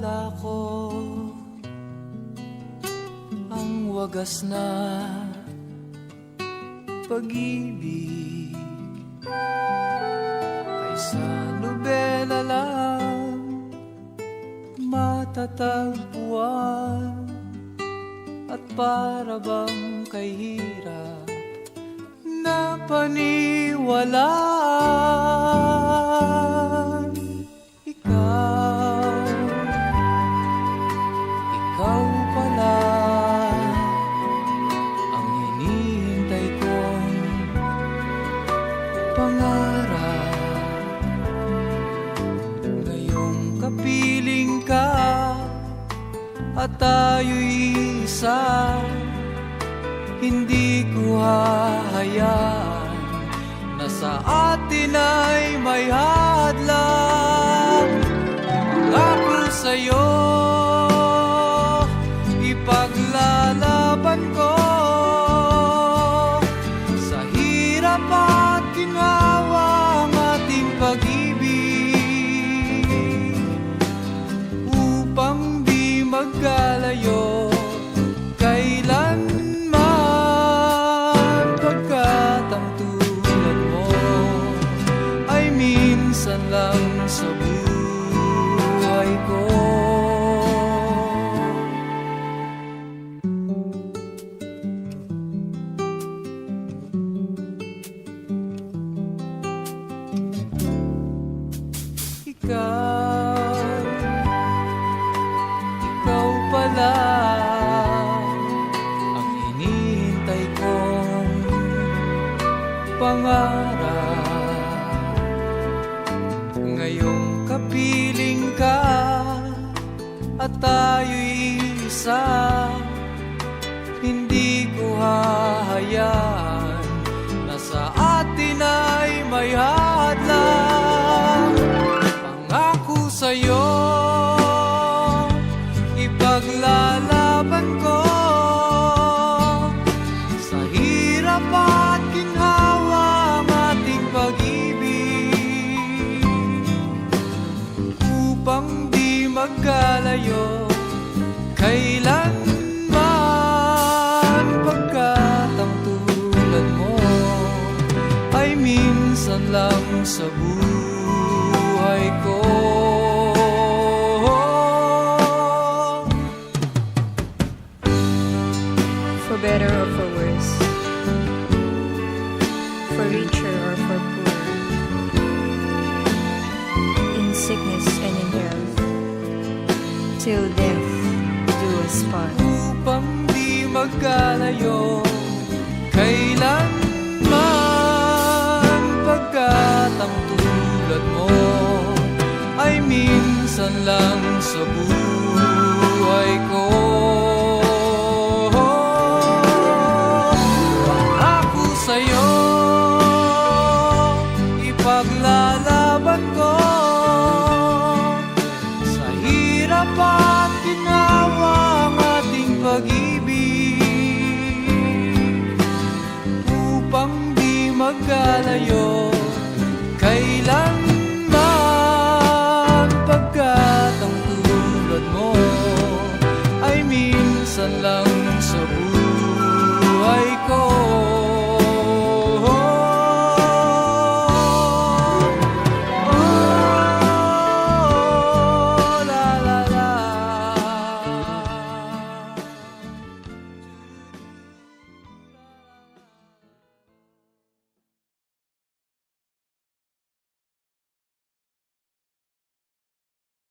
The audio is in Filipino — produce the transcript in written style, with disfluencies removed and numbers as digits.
akala ko ang wagas na pag-ibig ay sa nobela lang matatagpuan, at para bang kay hirap na paniwalaan. Ikaw pala ang hinihintay kong pangarap. Ngayong kapiling ka at tayo'y isa, hindi ko hahayaan na sa atin ay may hadlang. Ako sa'yo, ipaglalaban ko sa hirap at ginhawa ang ating pag-ibig, upang di magkalayo kailanman, pagkat ang tulad mo ay minsan lang sa buhay ko. Ikaw pala ang hinihintay kong pangarap. Ngayong kapiling ka at tayo'y isa, hindi ko hahayaan na sa atin ay may hadlang. Pangako sa'yo, ipaglalaban ko sa hirap at ginhawa ang ating pag-ibig, upang di magkalayo kailanman, pagkat ang tulad mo ay minsan lang sa buhay ko. For better or for worse, for richer or for poor, in sickness and in health, till death do us part. Upang di magkalayo kailanman, pagkat ang tulad mo ay minsan lang sa buhay ko. Pangako sa'yo, ipaglalaban ko sa hirap at ginhawa ang ating pag-ibig, upang di magkalayo kailanman, pagkat ang tulad mo ay minsan lang sa buhay ko.